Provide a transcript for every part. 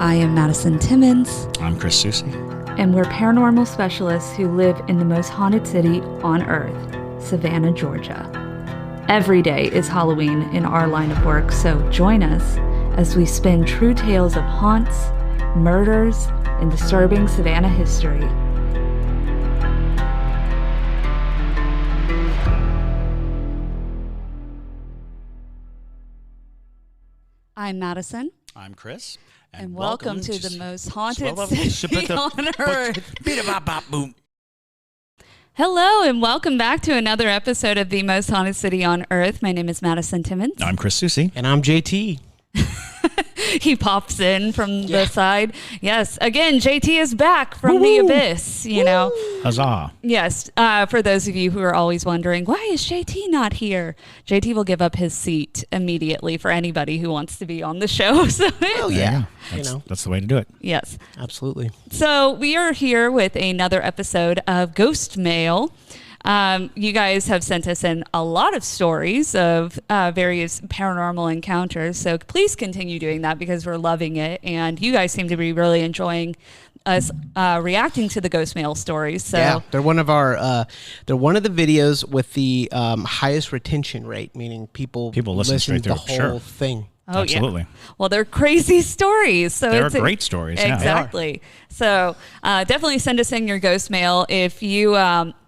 I am Madison Timmons. I'm Chris Susie. And we're paranormal specialists who live in the most haunted city on earth, Savannah, Georgia. Every day is Halloween in our line of work, so join us as we spin true tales of haunts, murders, and disturbing Savannah history. I'm Madison. I'm Chris. And welcome to the most haunted city on earth. Hello, and welcome back to another episode of the most haunted city on earth. My name is Madison Timmons. I'm Chris Susie. And I'm JT. He pops in from the side. Yes, again, JT is back from the abyss, you know. Huzzah. Yes, for those of you who are always wondering, why is JT not here? JT will give up his seat immediately for anybody who wants to be on the show. So That's the way to do it. Yes. Absolutely. So we are here with another episode of Ghostmail. You guys have sent us in a lot of stories of various paranormal encounters, so please continue doing that because we're loving it, and you guys seem to be really enjoying us reacting to the Ghostmail stories. So yeah, they're one of the videos with the highest retention rate, meaning people listen to the whole thing. Oh, absolutely. Yeah. Well, they're crazy stories. So they're great stories. Exactly. So definitely send us in your ghost mail. If you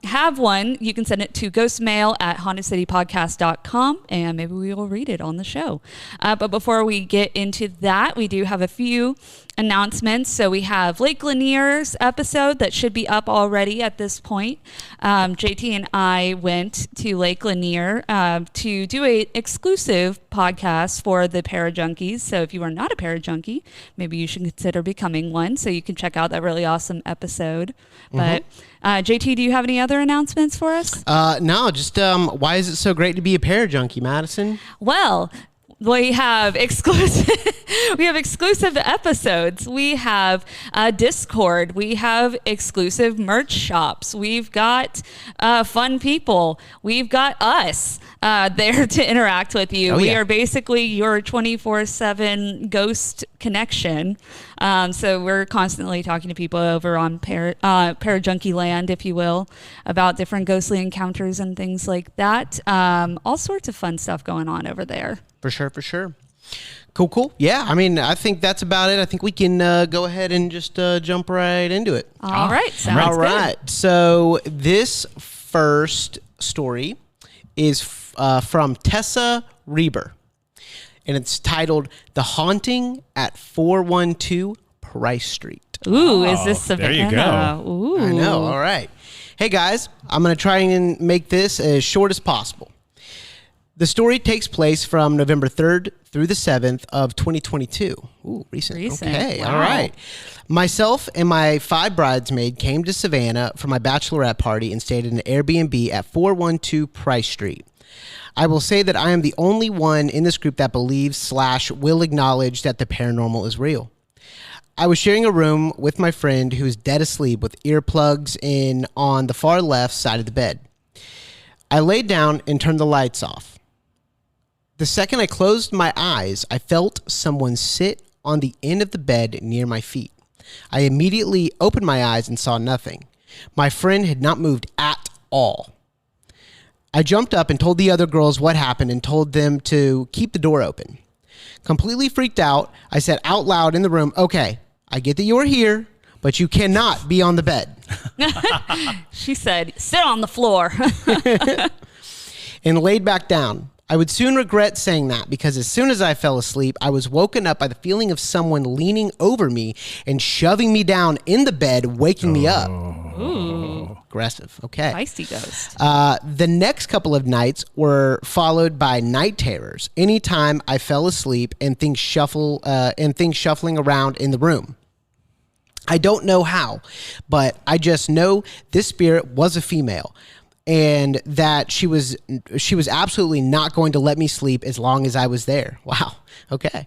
have one, you can send it to ghostmail@hauntedcitypodcast.com, and maybe we will read it on the show. But before we get into that, we do have a few announcements. So we have Lake Lanier's episode that should be up already at this point. JT and I went to Lake Lanier to do an exclusive podcast for the Parajunkies. So if you are not a Parajunkie, maybe you should consider becoming one so you can check out that really awesome episode. But JT, do you have any other announcements for us? No, just why is it so great to be a Parajunkie, Madison? Well, we have exclusive episodes. We have Discord. We have exclusive merch shops. We've got fun people. We've got us there to interact with you. We are basically your 24/7 ghost connection. So we're constantly talking to people over on Parajunkie Land, if you will, about different ghostly encounters and things like that. All sorts of fun stuff going on over there. For sure. Cool. Yeah, I mean, I think that's about it. I think we can go ahead and just jump right into it. All right. Sounds all right. Good. So this first story is from Tessa Reber, and it's titled "The Haunting at 412 Price Street." Ooh, is this Savannah? There you go. Ooh. I know. All right. Hey, guys, I'm going to try and make this as short as possible. The story takes place from November 3rd through the 7th of 2022. Ooh, recent. Okay, wow. All right. Myself and my 5 bridesmaids came to Savannah for my bachelorette party and stayed in an Airbnb at 412 Price Street. I will say that I am the only one in this group that believes / will acknowledge that the paranormal is real. I was sharing a room with my friend who is dead asleep with earplugs in on the far left side of the bed. I laid down and turned the lights off. The second I closed my eyes, I felt someone sit on the end of the bed near my feet. I immediately opened my eyes and saw nothing. My friend had not moved at all. I jumped up and told the other girls what happened and told them to keep the door open. Completely freaked out, I said out loud in the room, "Okay, I get that you're here, but you cannot be on the bed." She said, "Sit on the floor." And laid back down. I would soon regret saying that because as soon as I fell asleep, I was woken up by the feeling of someone leaning over me and shoving me down in the bed, waking me up. Ooh. Aggressive. Okay. Feisty ghost. The next couple of nights were followed by night terrors. Anytime I fell asleep and things shuffling around in the room. I don't know how, but I just know this spirit was a female. And that she was absolutely not going to let me sleep as long as I was there. Wow. Okay.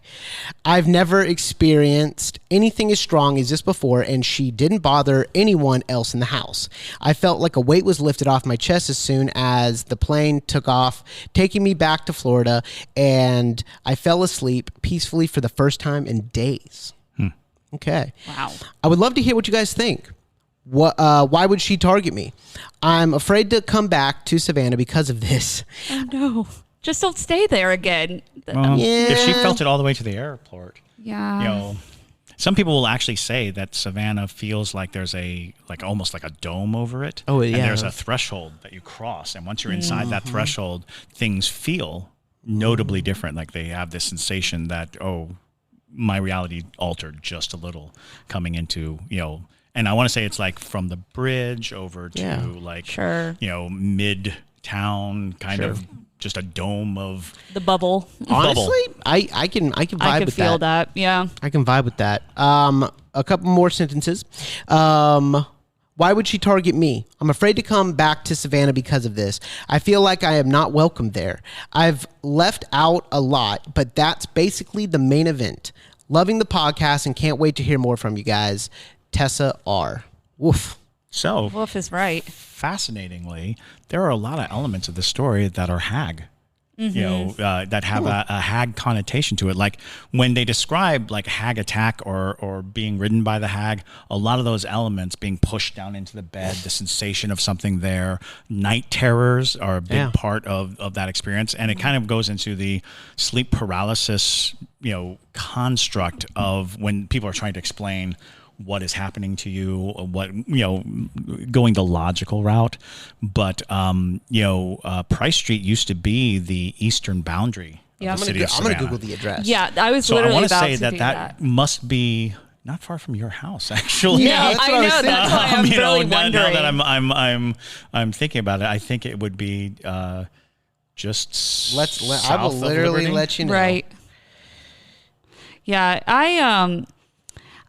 I've never experienced anything as strong as this before, and she didn't bother anyone else in the house. I felt like a weight was lifted off my chest as soon as the plane took off, taking me back to Florida, and I fell asleep peacefully for the first time in days. Okay. Wow. I would love to hear what you guys think. Why would she target me? I'm afraid to come back to Savannah because of this. Oh, no. Just don't stay there again. Well, Yeah. if she felt it all the way to the airport, Yeah. you know, some people will actually say that Savannah feels like there's almost like a dome over it. Oh, yeah. And there's a threshold that you cross. And once you're inside that threshold, things feel notably different. Like they have this sensation that, my reality altered just a little coming into, and I want to say it's like from the bridge over to Sure. mid-town kind of just a dome of The bubble. Honestly, I can vibe I can with feel that. Yeah. I can vibe with that. A couple more sentences. Why would she target me? I'm afraid to come back to Savannah because of this. I feel like I am not welcome there. I've left out a lot, but that's basically the main event. Loving the podcast and can't wait to hear more from you guys. Tessa R. Woof. So Wolf is right. fascinatingly, there are a lot of elements of the story that are hag. That have a hag connotation to it. Like when they describe like hag attack or being ridden by the hag, a lot of those elements being pushed down into the bed, the sensation of something there, night terrors are a big part of that experience. And it kind of goes into the sleep paralysis, construct of when people are trying to explain what is happening to you, what, going the logical route. But, Price Street used to be the eastern boundary of the city of I'm going Savannah. to Google the address. Yeah, I was So I literally want to about say to do that must be not far from your house, actually. Yeah, that's I what I was know. That's why I'm really now wondering. that I'm thinking about it, I think it would be just south I will of literally Liberty. let you know. Right. Yeah,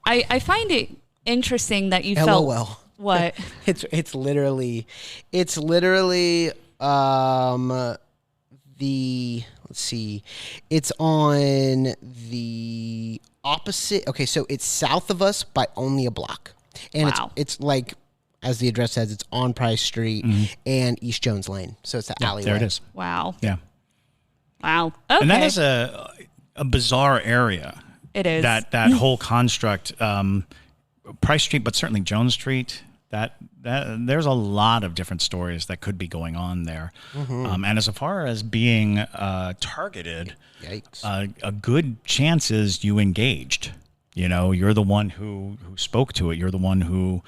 I find it interesting that you felt LOL. what? It's literally let's see, it's on the opposite. Okay, so it's south of us by only a block, and Wow. it's like, as the address says, it's on Price Street and East Jones Lane, so it's that alleyway. There it is. Wow. Yeah. Wow. Okay. And that is a bizarre area. It is. That whole construct, Price Street, but certainly Jones Street. That there's a lot of different stories that could be going on there. And as far as being targeted, Yikes. a good chance is you engaged. You're the one who spoke to it. You're the one who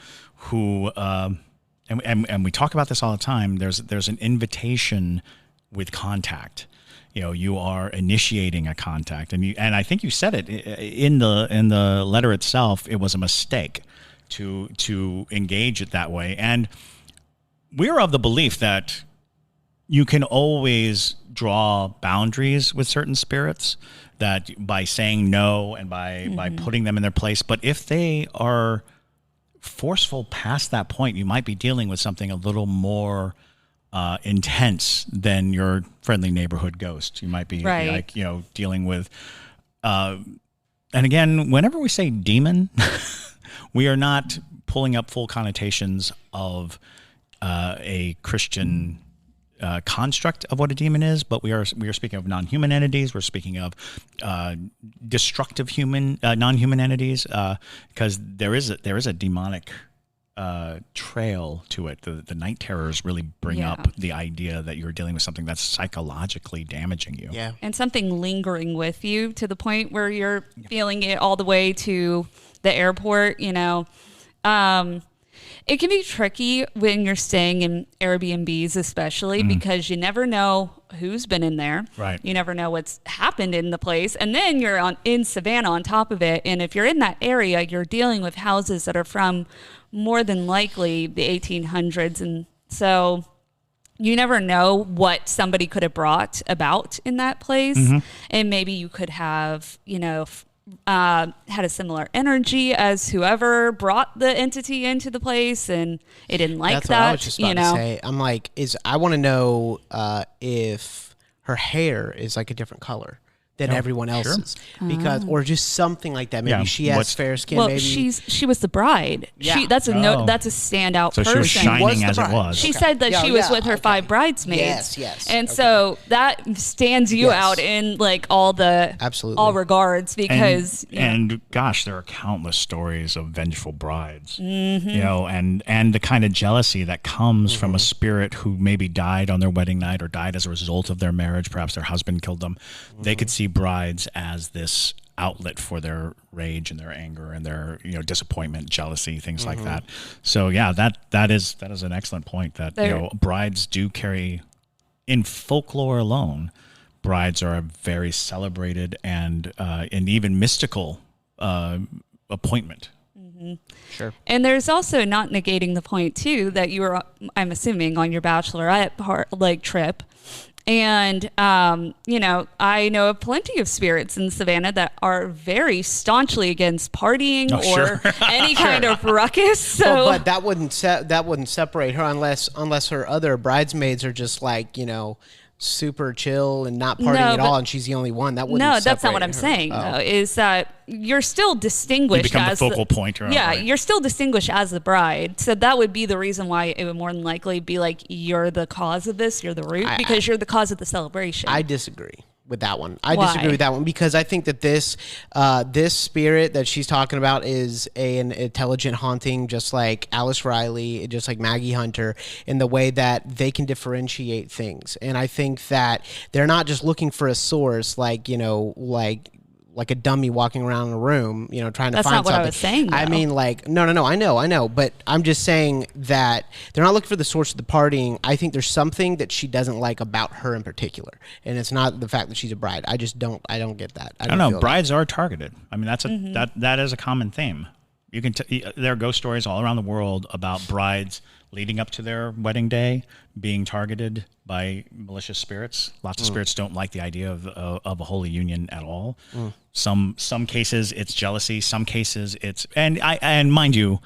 and we talk about this all the time. There's an invitation with contact. You are initiating a contact, and I think you said it in the letter itself. It was a mistake to engage it that way, and we're of the belief that you can always draw boundaries with certain spirits, that by saying no and by putting them in their place. But if they are forceful past that point, you might be dealing with something a little more intense than your friendly neighborhood ghost. You might be dealing with, and again, whenever we say demon, we are not pulling up full connotations of a Christian construct of what a demon is, but we are speaking of non-human entities. We're speaking of destructive non-human entities, because there is a demonic trail to it. The night terrors really bring up the idea that you're dealing with something that's psychologically damaging you. Yeah. And something lingering with you to the point where you're feeling it all the way to the airport. It can be tricky when you're staying in Airbnbs, especially because you never know who's been in there. Right. You never know what's happened in the place. And then you're in Savannah on top of it. And if you're in that area, you're dealing with houses that are from more than likely the 1800s. And so you never know what somebody could have brought about in that place. And maybe you could have, had a similar energy as whoever brought the entity into the place, and it didn't like That's that. what I was just about to say. I'm like, I want to know if her hair is like a different color than everyone else's, because or just something like that. Maybe she has fair skin. Well, maybe she was the bride. Yeah. That's a that's a standout so person. she was shining as it was. She said that she was with her 5 bridesmaids. Yes. And so that stands you out in like all regards, because and gosh, there are countless stories of vengeful brides. You know, and the kind of jealousy that comes from a spirit who maybe died on their wedding night or died as a result of their marriage. Perhaps their husband killed them. They could see brides as this outlet for their rage and their anger and their disappointment, jealousy, things like that. So yeah, that is an excellent point, that brides do carry, in folklore alone, brides are a very celebrated and even mystical appointment. Sure. And there's also, not negating the point too, that you were, I'm assuming, on your bachelorette trip. And, I know of plenty of spirits in Savannah that are very staunchly against partying or any kind of ruckus. So, but that wouldn't separate her unless her other bridesmaids are just like, super chill and not partying at all, and she's the only one. That wouldn't. No, that's not what I'm saying. Though, is that you're still distinguished. You become as the focal point. You're still distinguished as the bride. So that would be the reason why it would more than likely be like, you're the cause of this. You're the root, because you're the cause of the celebration. I disagree with that one. I disagree with that one, because I think that this spirit that she's talking about is an intelligent haunting, just like Alice Riley, just like Maggie Hunter, in the way that they can differentiate things. And I think that they're not just looking for a source, like a dummy walking around a room, trying to find something. That's not what I was saying, though. I mean, no, I know. But I'm just saying that they're not looking for the source of the partying. I think there's something that she doesn't like about her in particular. And it's not the fact that she's a bride. I don't get that. I don't know. Brides are targeted. I mean, that is a common theme. You can there are ghost stories all around the world about brides leading up to their wedding day being targeted by malicious spirits. Lots of spirits don't like the idea of a holy union at all. Some cases it's jealousy. Some cases it's and mind you,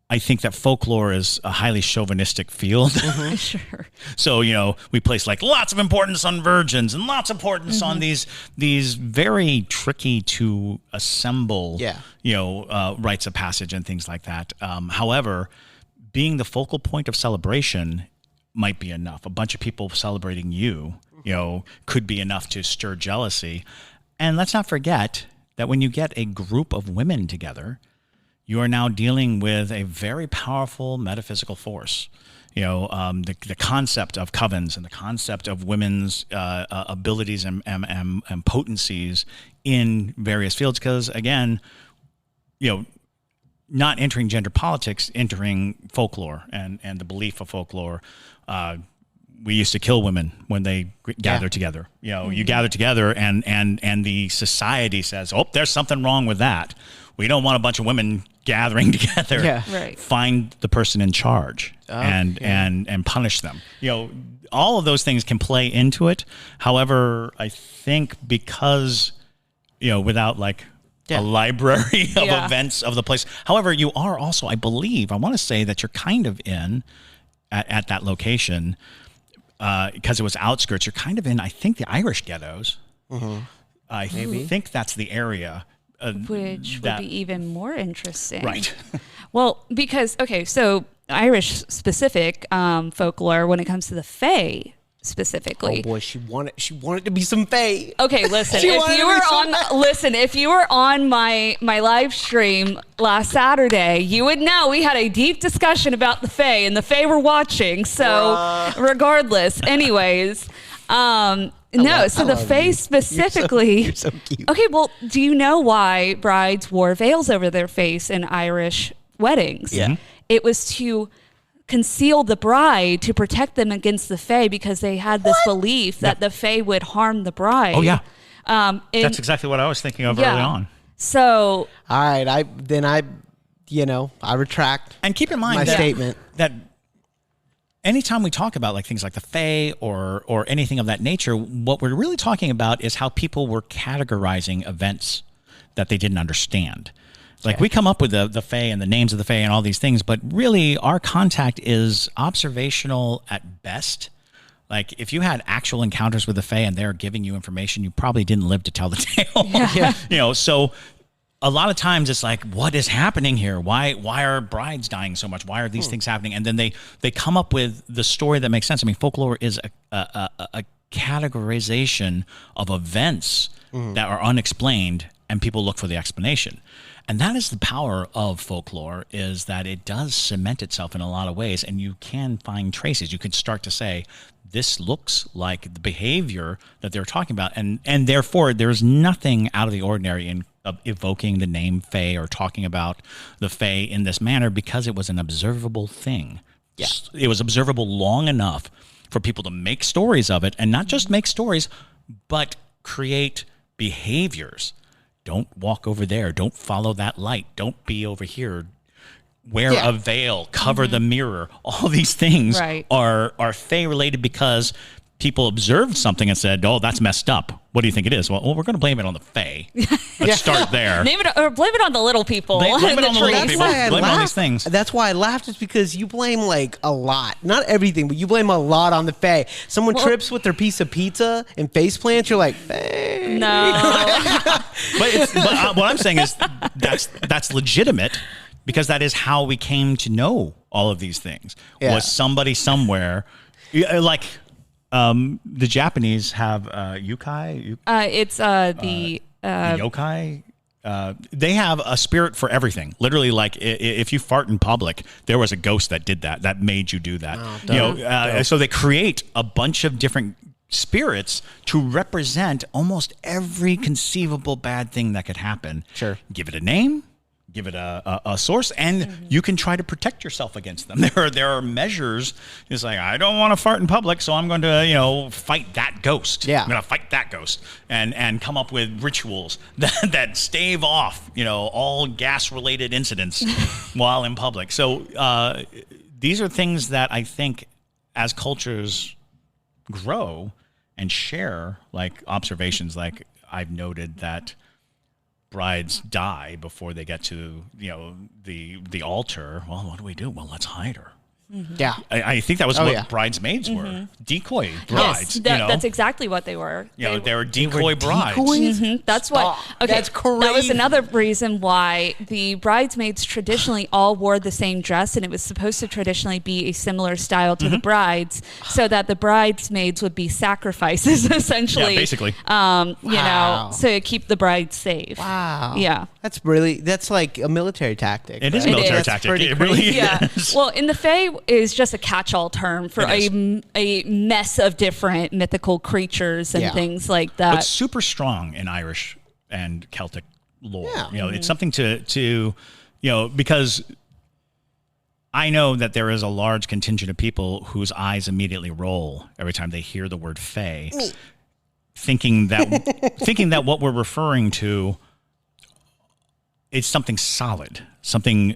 I think that folklore is a highly chauvinistic field. Sure. So, we place like lots of importance on virgins and lots of importance on these very tricky to assemble, rites of passage and things like that. However, being the focal point of celebration might be enough. A bunch of people celebrating you, could be enough to stir jealousy. And let's not forget that when you get a group of women together, you are now dealing with a very powerful metaphysical force. The concept of covens and the concept of women's abilities and potencies in various fields. Because again, not entering gender politics, entering folklore and the belief of folklore. We used to kill women when they gather together. You gather together and the society says, oh, there's something wrong with that. We don't want a bunch of women gathering together. Yeah. Right. Find the person in charge and punish them. All of those things can play into it. However, I think because, without a library of events of the place. However, you are also, I want to say that you're kind of in at that location because it was outskirts. You're kind of in, I think, the Irish ghettos. I think that's the area. Which would be even more interesting. Right. Well, because, so Irish specific folklore when it comes to the Fae specifically. Oh boy, she wanted to be some Fae. Okay, listen. If you were on my live stream last Saturday, you would know we had a deep discussion about the Fae, and the Fae were watching. So, regardless, anyways, the Fae specifically. You're so cute. Okay, well, do you know why brides wore veils over their face in Irish weddings? Yeah. It was to conceal the bride, to protect them against the Fae, because they had this belief that the Fae would harm the bride. Oh, yeah. That's exactly what I was thinking of early on. So, all right, I retract. And keep in mind my statement that anytime we talk about things like the Fae or anything of that nature, what we're really talking about is how people were categorizing events that they didn't understand. We come up with the Fae and the names of the Fae and all these things, but really our contact is observational at best. Like if you had actual encounters with the Fae and they're giving you information, you probably didn't live to tell the tale. Yeah. You know, so a lot of times it's like, what is happening here? Why are brides dying so much? Why are these things happening? And then they come up with the story that makes sense. I mean, folklore is a categorization of events that are unexplained, and people look for the explanation. And that is the power of folklore, is that it does cement itself in a lot of ways, and you can find traces. You can start to say, this looks like the behavior that they're talking about, and therefore there's nothing out of the ordinary in evoking the name Fae or talking about the Fae in this manner, because it was an observable thing. Yeah. It was observable long enough for people to make stories of it, and not just make stories, but create behaviors. Don't walk over there. Don't follow that light. Don't be over here. Wear a veil. Cover the mirror. All these things are Fae related because people observed something and said, "Oh, that's messed up. What do you think it is?" Well, we're going to blame it on the Fae. Let's start there. Blame it on the little people. Blame it on the little people. Blame it on these things. That's why I laughed, is because you blame like a lot. Not everything, but you blame a lot on the Fae. Someone trips with their piece of pizza and face plants, you're like, Fae. No. but what I'm saying is that's legitimate, because that is how we came to know all of these things. Yeah. Was somebody somewhere, like the Japanese have yukai? It's the yokai. They have a spirit for everything. Literally, like if you fart in public, there was a ghost that did that. That made you do that. Oh, so they create a bunch of different spirits to represent almost every conceivable bad thing that could happen. Sure. Give it a name. Give it a source, and you can try to protect yourself against them. There are measures. It's like, I don't want to fart in public, so I'm going to fight that ghost. Yeah. I'm going to fight that ghost, and come up with rituals that stave off all gas related incidents while in public. So these are things that I think, as cultures grow and share, like observations, like I've noted that brides die before they get to the altar. Well, what do we do? Well, let's hide her. Yeah. I think that was what bridesmaids were. Decoy brides. Yes, that's exactly what they were. They were decoy brides. That's what. Okay, that's crazy. That was another reason why the bridesmaids traditionally all wore the same dress, and it was supposed to traditionally be a similar style to the brides, so that the bridesmaids would be sacrifices, essentially. Yeah, basically. So to keep the bride safe. Wow. Yeah. That's like a military tactic. It is a military tactic. It really is. Well, in the Fae is just a catch-all term for a mess of different mythical creatures and things like that. But super strong in Irish and Celtic lore. Yeah. It's something to because I know that there is a large contingent of people whose eyes immediately roll every time they hear the word Fae, thinking that what we're referring to is something solid, something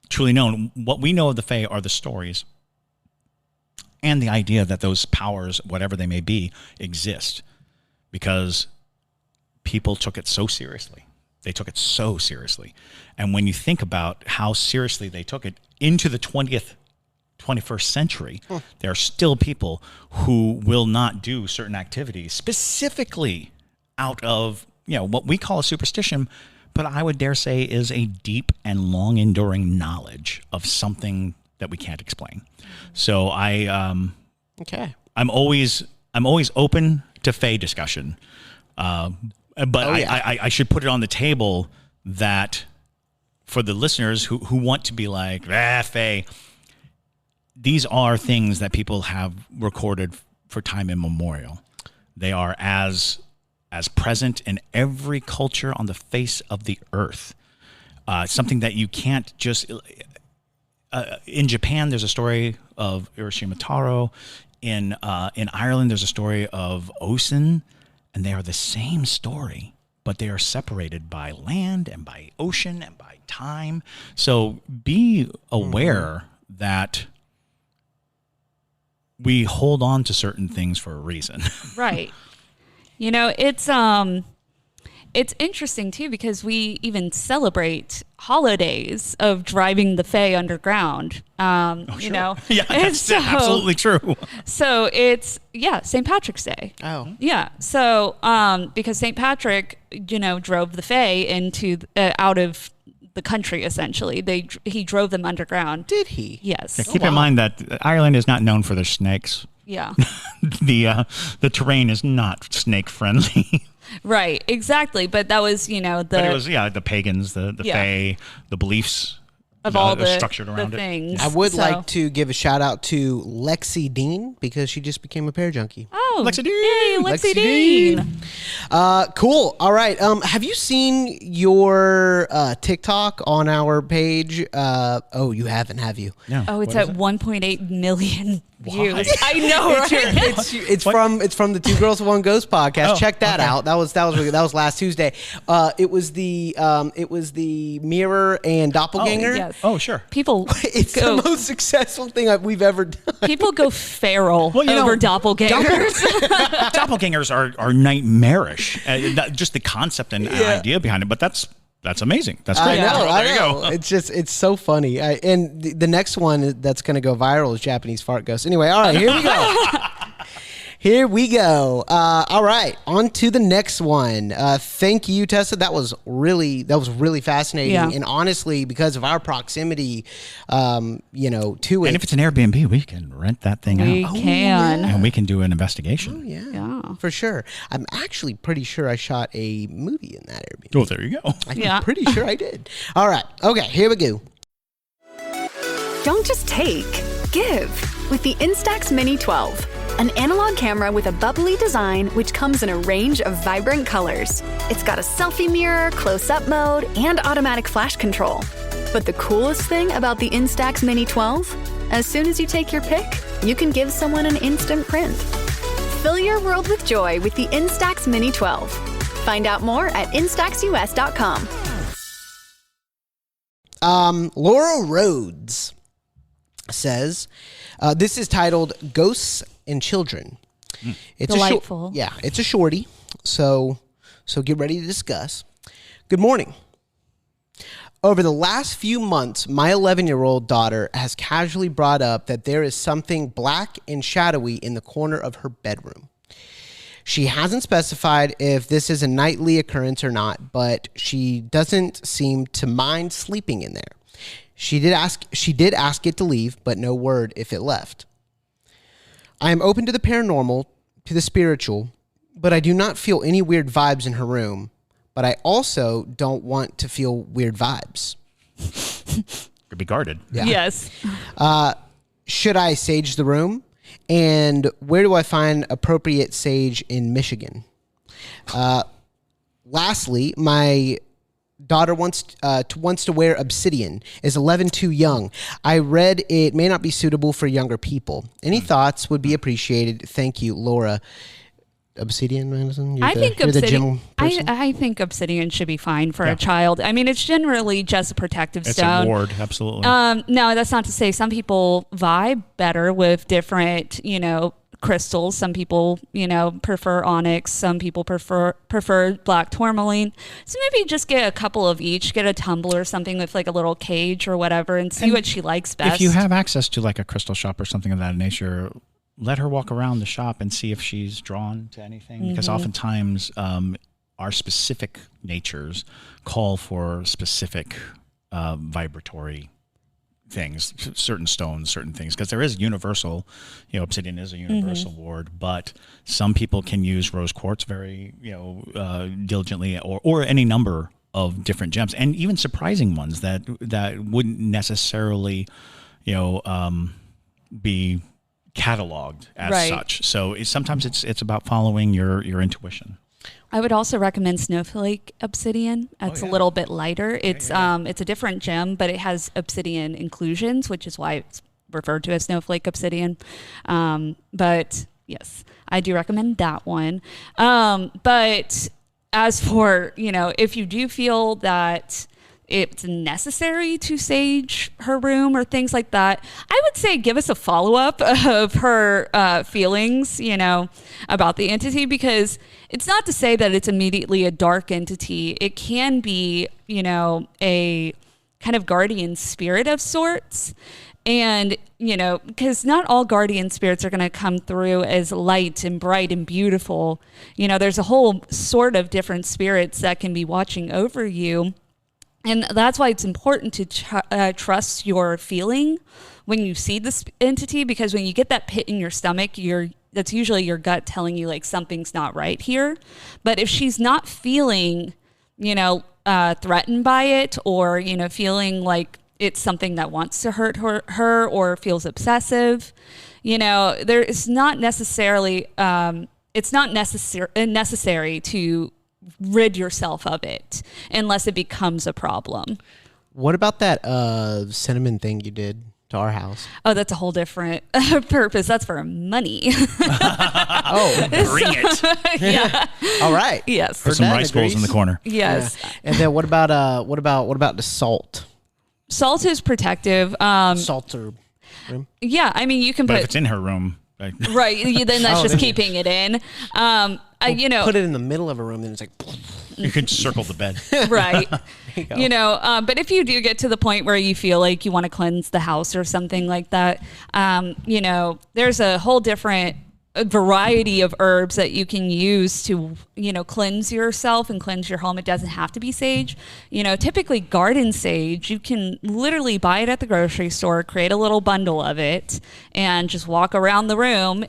truly known. What we know of the Fae are the stories and the idea that those powers, whatever they may be, exist, because people took it so seriously. They took it so seriously. And when you think about how seriously they took it into the 21st century, there are still people who will not do certain activities specifically out of what we call a superstition, but I would dare say is a deep and long enduring knowledge of something that we can't explain. So I'm always open to Fae discussion, but I should put it on the table that for the listeners who want to be like, Fae, these are things that people have recorded for time immemorial. They are as present in every culture on the face of the earth. Something that you can't just... in Japan, there's a story of Urashima Taro. In Ireland, there's a story of Osen, and they are the same story, but they are separated by land and by ocean and by time. So be aware that we hold on to certain things for a reason. Right. It's it's interesting too because we even celebrate holidays of driving the Fae underground. You know, Yeah, that's absolutely true. So it's St. Patrick's Day. Oh, Yeah. So because St. Patrick, you know, drove the Fae into out of the country essentially. He drove them underground. did he? Yes. Yeah, keep in mind that Ireland is not known for their snakes. Yeah. The terrain is not snake friendly. Right. Exactly. But that was, you know, But it was the pagans, the Fae, the beliefs of all the structured around the it. things. I would like to give a shout out to Lexi Dean because she just became a pear junkie. Oh, Lexi Dean. Yay, Lexi Lexi Dean. Dean. Cool. All right. Have you seen your TikTok on our page? Oh, you haven't, have you? No. Oh, it's What at is it? 1.8 million views. Why? I know, right? It's from the Two Girls One Ghost podcast. Oh, Check that okay. out. That was last Tuesday. It was the mirror and doppelganger. Yes. Oh, sure. People It's go, the most successful thing we've ever done. people go feral Well, you know, over doppelgangers. Doppelgangers are nightmarish. Just the concept and idea behind it, but that's amazing. That's great. I There you know. go. It's so funny. And the next one that's going to go viral is Japanese fart ghost. Anyway, all right, here we go. Here we go. All right, on to the next one. Thank you, Tessa. That was really fascinating. Yeah. And honestly, because of our proximity, to it. And if it's an Airbnb, we can rent that thing We out. can. And we can do an investigation. Yeah. For sure. I'm actually pretty sure I shot a movie in that Airbnb. Oh, there you go. I'm pretty sure I did. All right. Okay, here we go. Don't just take, give with the Instax Mini 12. An analog camera with a bubbly design which comes in a range of vibrant colors. It's got a selfie mirror, close-up mode, and automatic flash control. But the coolest thing about the Instax Mini 12? As soon as you take your pic, you can give someone an instant print. Fill your world with joy with the Instax Mini 12. Find out more at instaxus.com. Laura Rhodes says, this is titled Ghosts and Children. It's Delightful. It's a shorty. So get ready to discuss. Good morning. Over the last few months, my 11-year-old daughter has casually brought up that there is something black and shadowy in the corner of her bedroom. She hasn't specified if this is a nightly occurrence or not, but she doesn't seem to mind sleeping in there. She did ask it to leave, but no word if it left. I am open to the paranormal, to the spiritual, but I do not feel any weird vibes in her room. But I also don't want to feel weird vibes. Could be guarded. Yeah. Yes. Should I sage the room? And where do I find appropriate sage in Michigan? Lastly, my daughter wants to wear obsidian. Is 11 too young? I read it may not be suitable for younger people. Any thoughts would be appreciated. Thank you, Laura. Obsidian, Madison? I think obsidian. person? I think obsidian should be fine for a child. I mean, it's generally just a protective It's stone. a ward, absolutely. No, that's not to say some people vibe better with different, crystals. Some people, prefer onyx. Some people prefer black tourmaline. So maybe just get a couple of each. Get a tumbler or something with like a little cage or whatever, and see what she likes best. If you have access to like a crystal shop or something of that nature, let her walk around the shop and see if she's drawn to anything. Because oftentimes our specific natures call for specific vibratory things, certain stones, certain things. Because there is universal, obsidian is a universal ward, but some people can use rose quartz very, diligently, or any number of different gems, and even surprising ones that wouldn't necessarily, be cataloged as such. So sometimes it's about following your intuition. I would also recommend snowflake obsidian. It's a little bit lighter. It's it's a different gem, but it has obsidian inclusions, which is why it's referred to as snowflake obsidian. But yes, I do recommend that one. But as for, if you do feel that it's necessary to sage her room or things like that, I would say give us a follow-up of her feelings, about the entity, because it's not to say that it's immediately a dark entity. It can be, a kind of guardian spirit of sorts. And, because not all guardian spirits are going to come through as light and bright and beautiful. There's a whole sort of different spirits that can be watching over you. And that's why it's important to trust your feeling when you see this entity, because when you get that pit in your stomach, that's usually your gut telling you like something's not right here. But if she's not feeling, threatened by it, or, feeling like it's something that wants to hurt her or feels obsessive, there is not necessarily, it's not necessary to rid yourself of it unless it becomes a problem. What about that cinnamon thing you did to our house? Oh, that's a whole different purpose. That's for money. Oh, bring it. Yeah. All right. Yes. Put some rice bowls in the corner. Yes. Yeah. And then what about the salt? Salt is protective. Salt room. Yeah, I mean, you can But put if it's in her room, like, right, then that's just keeping it in. Put it in the middle of a room, then it's like you could circle the bed. Right. But if you do get to the point where you feel like you want to cleanse the house or something like that, there's a whole different variety of herbs that you can use to, cleanse yourself and cleanse your home. It doesn't have to be sage. Typically garden sage, you can literally buy it at the grocery store, create a little bundle of it, and just walk around the room,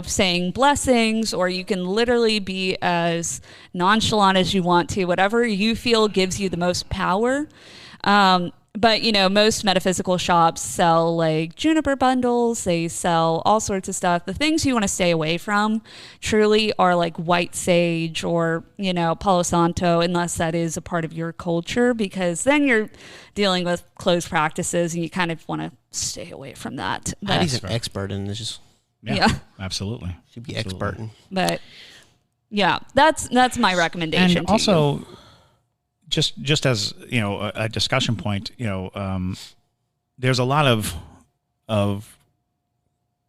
saying blessings, or you can literally be as nonchalant as you want to, whatever you feel gives you the most power. But, most metaphysical shops sell like juniper bundles. They sell all sorts of stuff. The things you want to stay away from truly are like white sage or, Palo Santo, unless that is a part of your culture, because then you're dealing with closed practices and you kind of want to stay away from that. He's an expert in this. Yeah. Absolutely. Should be expert. But yeah, that's my recommendation. And also, just as a discussion point, there's a lot of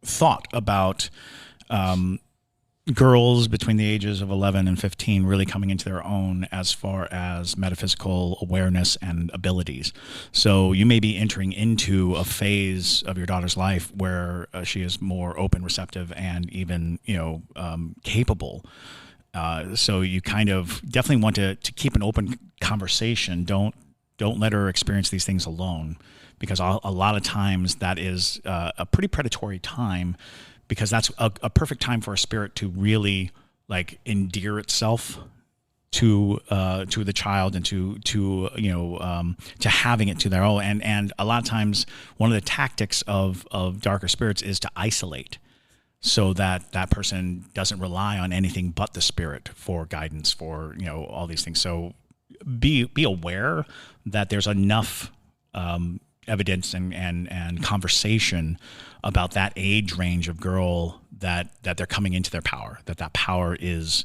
thought about girls between the ages of 11 and 15 really coming into their own as far as metaphysical awareness and abilities. So you may be entering into a phase of your daughter's life where she is more open, receptive, and even capable. So you kind of definitely want to keep an open conversation. Don't let her experience these things alone, because a lot of times that is a pretty predatory time, because that's a perfect time for a spirit to really like endear itself to the child and to having it to their own. And a lot of times one of the tactics of darker spirits is to isolate, so that that person doesn't rely on anything but the spirit for guidance, for all these things. So be aware that there's enough evidence and conversation about that age range of girl that they're coming into their power, that power is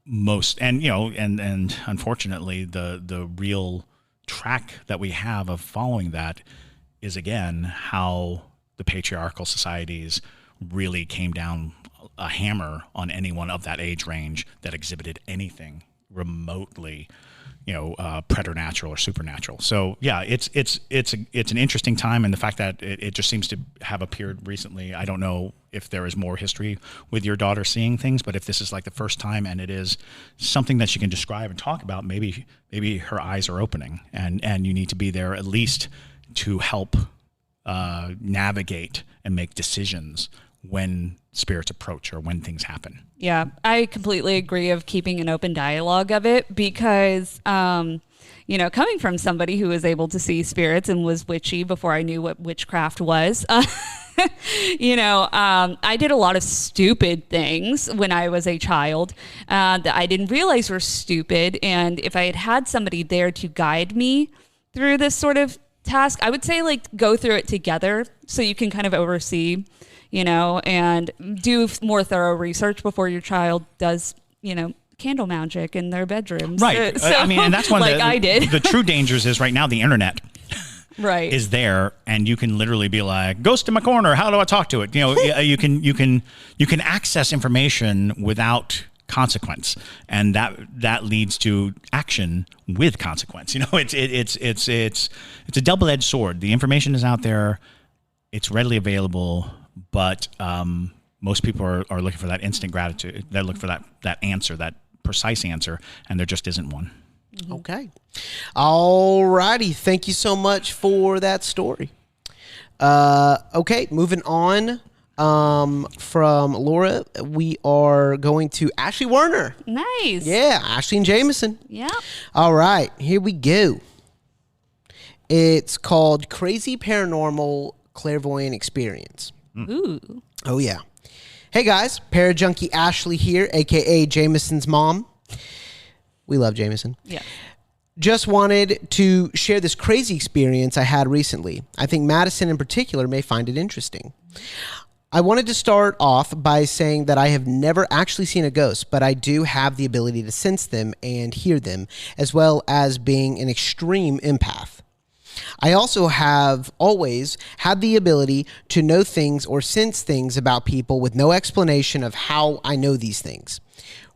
most, and unfortunately the real track that we have of following that is, again, how the patriarchal societies really came down a hammer on anyone of that age range that exhibited anything remotely, preternatural or supernatural. So yeah, it's an interesting time, and the fact that it just seems to have appeared recently. I don't know if there is more history with your daughter seeing things, but if this is like the first time and it is something that she can describe and talk about, maybe her eyes are opening, and you need to be there at least to help navigate and make decisions when spirits approach or when things happen. Yeah, I completely agree of keeping an open dialogue of it, because, coming from somebody who was able to see spirits and was witchy before I knew what witchcraft was, I did a lot of stupid things when I was a child that I didn't realize were stupid. And if I had had somebody there to guide me through this sort of task, I would say like go through it together so you can kind of oversee, and do more thorough research before your child does, candle magic in their bedrooms. Right. So, I mean, and that's one like of the, I did. the true dangers is right now the internet. Right. Is there, and you can literally be like, ghost in my corner, how do I talk to it? You can access information without consequence, and that leads to action with consequence. It's a double-edged sword. The information is out there, it's readily available, but most people are looking for that instant gratitude. They're looking for that answer, that precise answer, and there just isn't one. Mm-hmm. Okay. All righty. Thank you so much for that story. Okay, moving on from Laura, we are going to Ashley Werner. Nice. Yeah, Ashley and Jameson. Yeah. All right, here we go. It's called Crazy Paranormal Clairvoyant Experience. Ooh. Oh, yeah. Hey, guys. Parajunkie Ashley here, a.k.a. Jameson's mom. We love Jameson. Yeah. Just wanted to share this crazy experience I had recently. I think Madison in particular may find it interesting. I wanted to start off by saying that I have never actually seen a ghost, but I do have the ability to sense them and hear them, as well as being an extreme empath. I also have always had the ability to know things or sense things about people with no explanation of how I know these things.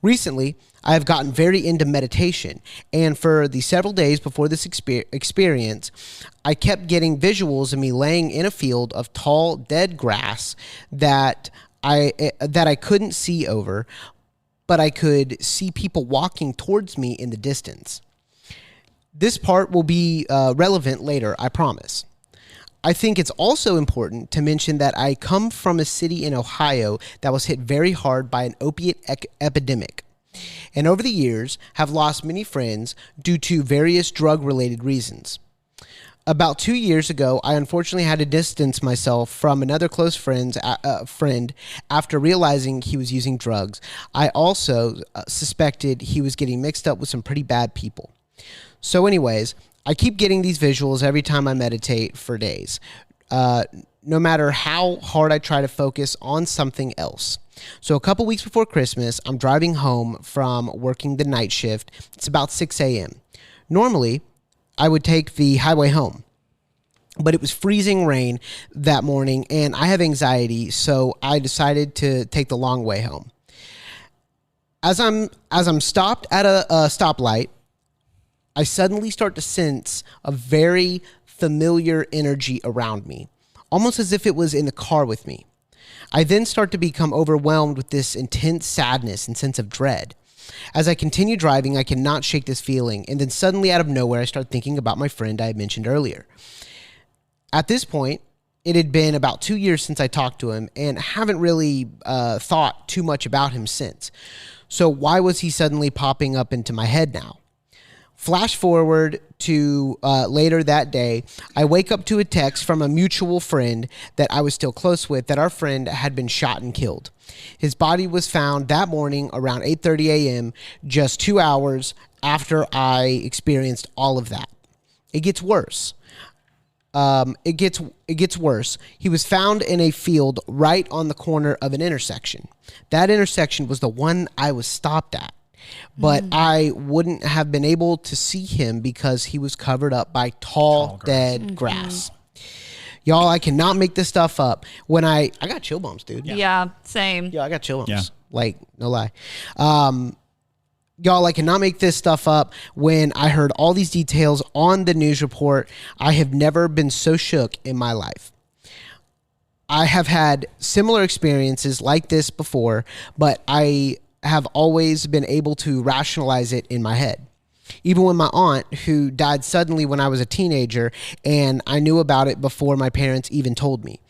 Recently, I have gotten very into meditation, and for the several days before this experience, I kept getting visuals of me laying in a field of tall, dead grass that I couldn't see over, but I could see people walking towards me in the distance. This part will be relevant later, I promise. I think it's also important to mention that I come from a city in Ohio that was hit very hard by an opiate epidemic, and over the years have lost many friends due to various drug-related reasons. About 2 years ago, I unfortunately had to distance myself from another close friend after realizing he was using drugs. I also suspected he was getting mixed up with some pretty bad people. So anyways, I keep getting these visuals every time I meditate for days, no matter how hard I try to focus on something else. So a couple weeks before Christmas, I'm driving home from working the night shift. It's about 6 a.m. Normally, I would take the highway home, but it was freezing rain that morning, and I have anxiety, so I decided to take the long way home. As I'm stopped at a stoplight, I suddenly start to sense a very familiar energy around me, almost as if it was in the car with me. I then start to become overwhelmed with this intense sadness and sense of dread. As I continue driving, I cannot shake this feeling, and then suddenly out of nowhere, I start thinking about my friend I had mentioned earlier. At this point, it had been about 2 years since I talked to him, and haven't really thought too much about him since. So why was he suddenly popping up into my head now? Flash forward to later that day, I wake up to a text from a mutual friend that I was still close with that our friend had been shot and killed. His body was found that morning around 8:30 a.m., just 2 hours after I experienced all of that. It gets worse. It gets worse. He was found in a field right on the corner of an intersection. That intersection was the one I was stopped at. But I wouldn't have been able to see him because he was covered up by tall dead grass. Y'all, I cannot make this stuff up. When I got chill bumps, dude. Yeah, same. Yeah, I got chill bumps. Yeah. Like, no lie. Y'all, I cannot make this stuff up. When I heard all these details on the news report, I have never been so shook in my life. I have had similar experiences like this before, but I have always been able to rationalize it in my head. Even when my aunt, who died suddenly when I was a teenager, and I knew about it before my parents even told me.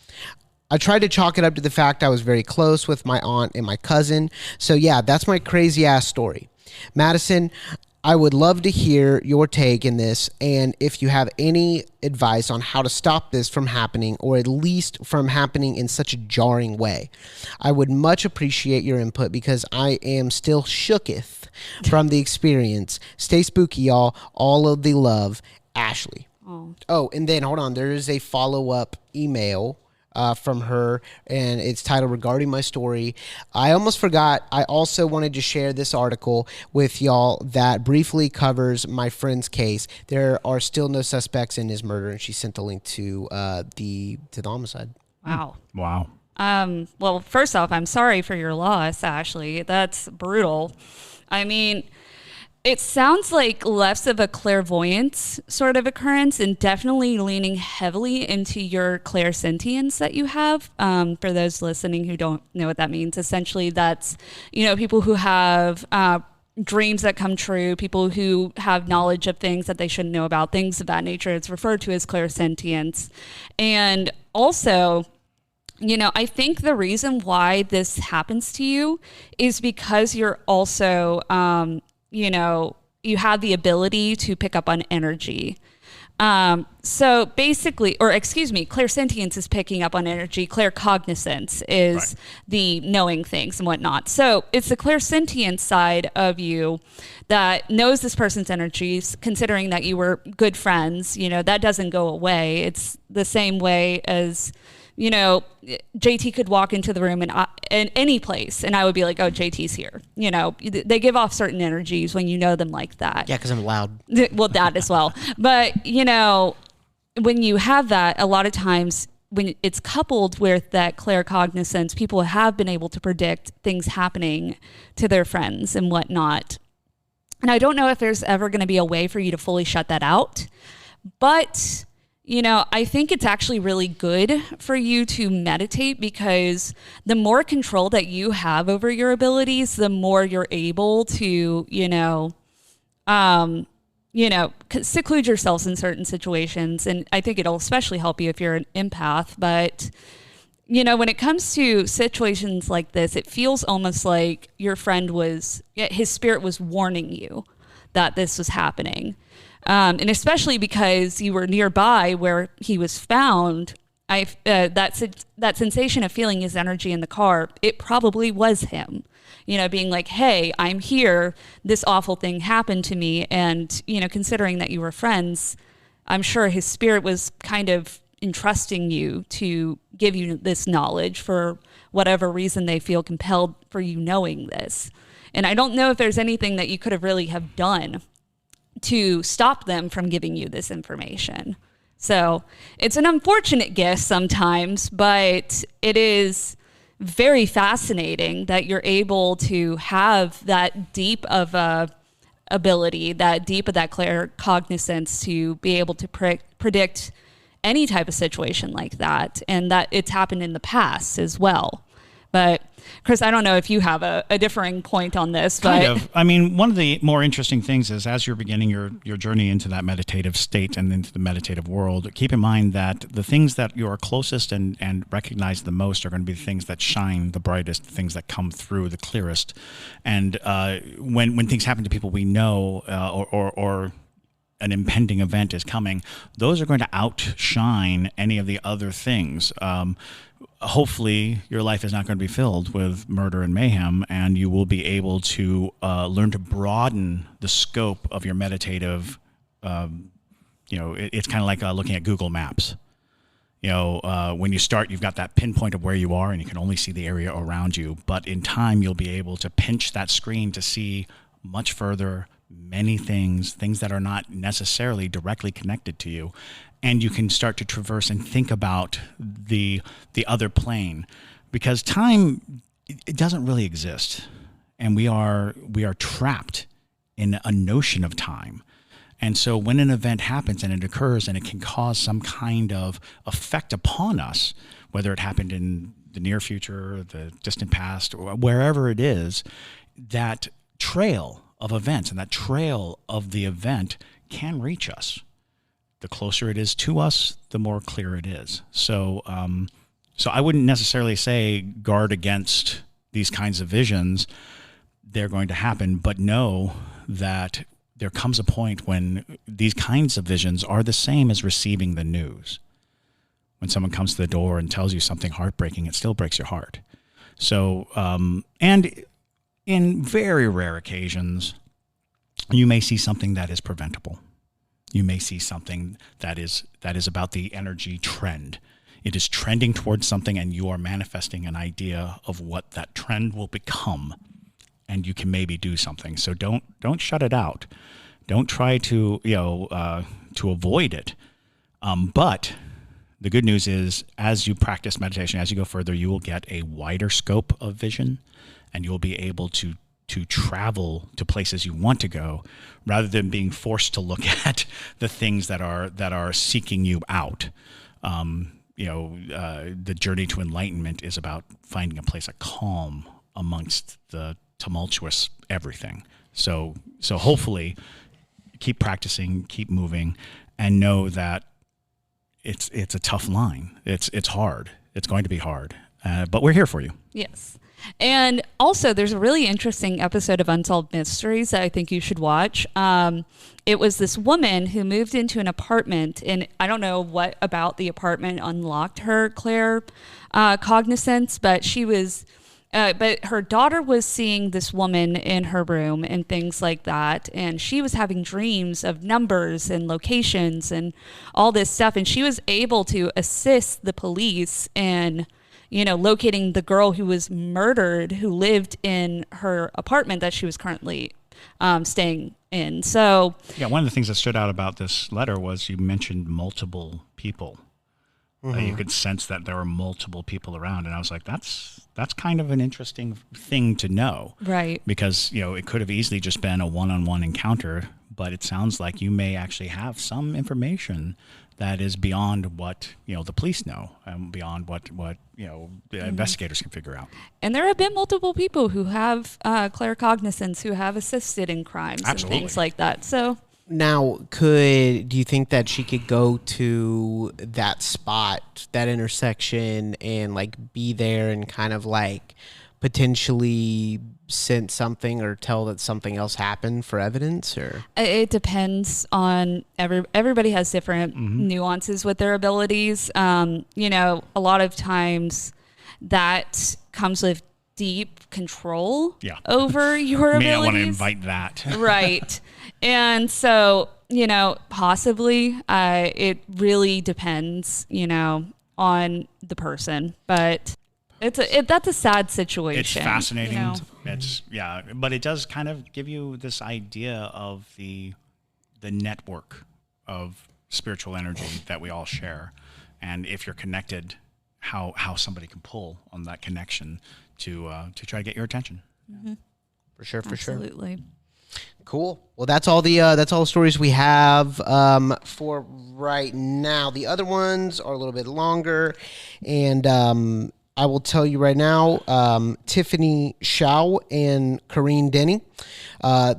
I tried to chalk it up to the fact I was very close with my aunt and my cousin. So yeah, that's my crazy ass story. Madison, I would love to hear your take in this, and if you have any advice on how to stop this from happening, or at least from happening in such a jarring way. I would much appreciate your input because I am still shooketh from the experience. Stay spooky, y'all. All of the love, Ashley. Oh, and then hold on. There is a follow-up email from her, and it's titled Regarding My Story. I almost forgot, I also wanted to share this article with y'all that briefly covers my friend's case. There are still no suspects in his murder, and she sent the link to the homicide. Wow. Wow. Well, first off, I'm sorry for your loss, Ashley. That's brutal. I mean, it sounds like less of a clairvoyance sort of occurrence and definitely leaning heavily into your clairsentience that you have. For those listening who don't know what that means, essentially that's, people who have dreams that come true, people who have knowledge of things that they shouldn't know about, things of that nature. It's referred to as clairsentience. And also, I think the reason why this happens to you is because you're also, you have the ability to pick up on energy. So basically, clairsentience is picking up on energy. Claircognizance is the knowing things and whatnot. So it's the clairsentient side of you that knows this person's energies, considering that you were good friends. That doesn't go away. It's the same way as, JT could walk into the room in any place and I would be like, oh, JT's here. They give off certain energies when you know them like that. Yeah, because I'm loud. Well, that as well. But, when you have that, a lot of times when it's coupled with that claircognizance, people have been able to predict things happening to their friends and whatnot. And I don't know if there's ever going to be a way for you to fully shut that out. But I think it's actually really good for you to meditate, because the more control that you have over your abilities, the more you're able to, seclude yourselves in certain situations. And I think it'll especially help you if you're an empath. But, when it comes to situations like this, it feels almost like your friend his spirit was warning you that this was happening. And especially because you were nearby where he was found, that sensation of feeling his energy in the car, it probably was him, being like, hey, I'm here. This awful thing happened to me. And, considering that you were friends, I'm sure his spirit was kind of entrusting you to give you this knowledge for whatever reason they feel compelled for you knowing this. And I don't know if there's anything that you could have really have done to stop them from giving you this information. So it's an unfortunate gift sometimes, but it is very fascinating that you're able to have that deep of a ability, that deep of that claircognizance to be able to predict any type of situation like that, and that it's happened in the past as well. But Chris, I don't know if you have a differing point on this. But kind of. I mean, one of the more interesting things is as you're beginning your journey into that meditative state and into the meditative world, keep in mind that the things that you are closest and recognize the most are going to be the things that shine the brightest, the things that come through the clearest. And when things happen to people we know or an impending event is coming, those are going to outshine any of the other things. Hopefully your life is not going to be filled with murder and mayhem, and you will be able to learn to broaden the scope of your meditative. It's kind of like looking at Google Maps. When you start, you've got that pinpoint of where you are, and you can only see the area around you. But in time, you'll be able to pinch that screen to see much further, many things that are not necessarily directly connected to you. And you can start to traverse and think about the other plane, because time, it doesn't really exist, and we are trapped in a notion of time. And so when an event happens and it occurs and it can cause some kind of effect upon us, whether it happened in the near future, the distant past, or wherever it is, that trail of events and that trail of the event can reach us. The closer it is to us, the more clear it is. So I wouldn't necessarily say guard against these kinds of visions. They're going to happen, but know that there comes a point when these kinds of visions are the same as receiving the news. When someone comes to the door and tells you something heartbreaking, it still breaks your heart. So, and in very rare occasions, you may see something that is preventable. You may see something that is about the energy trend. It is trending towards something, and you are manifesting an idea of what that trend will become, and you can maybe do something. So don't shut it out. Don't try to to avoid it. But the good news is, as you practice meditation, as you go further, you will get a wider scope of vision, and you'll be able to travel to places you want to go, rather than being forced to look at the things that are seeking you out. The journey to enlightenment is about finding a place of calm amongst the tumultuous everything. So hopefully, keep practicing, keep moving, and know that it's a tough line. It's hard. It's going to be hard, but we're here for you. Yes. And also, there's a really interesting episode of Unsolved Mysteries that I think you should watch. It was this woman who moved into an apartment, and I don't know what about the apartment unlocked her cognizance, but she was... but her daughter was seeing this woman in her room and things like that. And she was having dreams of numbers and locations and all this stuff. And she was able to assist the police in, locating the girl who was murdered, who lived in her apartment that she was currently staying in. So, yeah, one of the things that stood out about this letter was you mentioned multiple people. You could sense that there were multiple people around, and I was like, that's kind of an interesting thing to know, right? Because it could have easily just been a one-on-one encounter, but it sounds like you may actually have some information that is beyond what the police know, and beyond what the investigators can figure out. And there have been multiple people who have claircognizance, who have assisted in crimes and things like that. So. Now, do you think that she could go to that spot, that intersection, and be there and kind of potentially sense something or tell that something else happened for evidence? Or it depends on everybody has different nuances with their abilities. A lot of times that comes with deep control over your abilities. May not want to invite that. Right. And so, possibly it really depends, on the person. But that's a sad situation. It's fascinating. But it does kind of give you this idea of the network of spiritual energy that we all share. And if you're connected, how somebody can pull on that connection to try to get your attention. Mm-hmm. For sure. Absolutely. Cool. Well, that's all the stories we have for right now. The other ones are a little bit longer, and I will tell you right now, Tiffany Shao and Corrine Denny,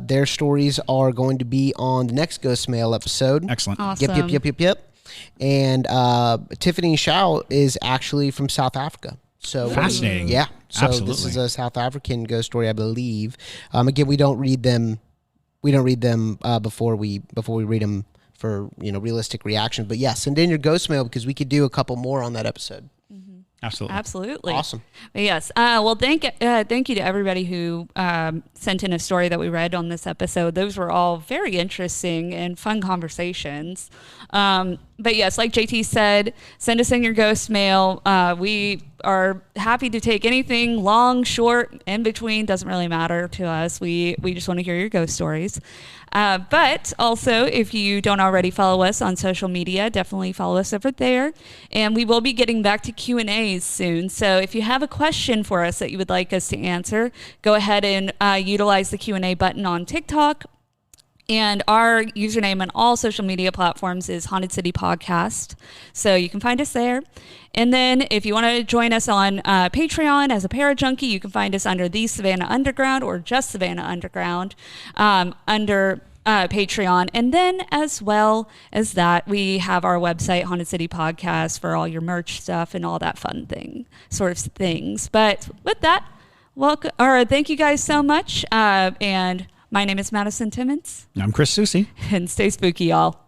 their stories are going to be on the next Ghostmail episode. Excellent. Awesome. Yep. And Tiffany Shao is actually from South Africa. So fascinating. Yeah. So absolutely. This is a South African ghost story, I believe. Again, we don't read them. Before we read them for realistic reactions. But yeah, send in your ghost mail because we could do a couple more on that episode. Absolutely. Awesome. But yes. Well, thank you to everybody who sent in a story that we read on this episode. Those were all very interesting and fun conversations. But yes, like JT said, send us in your ghost mail. We are happy to take anything long, short, in between. Doesn't really matter to us. We just want to hear your ghost stories. But also, if you don't already follow us on social media, definitely follow us over there. And we will be getting back to Q&As soon. So if you have a question for us that you would like us to answer, go ahead and utilize the Q&A button on TikTok. And our username on all social media platforms is Haunted City Podcast. So you can find us there. And then if you want to join us on Patreon as a Parajunkie, you can find us under The Savannah Underground or just Savannah Underground under Patreon. And then as well as that, we have our website, Haunted City Podcast, for all your merch stuff and all that fun things. But with that, thank you guys so much. And my name is Madison Timmons. I'm Chris Susi. And stay spooky, y'all.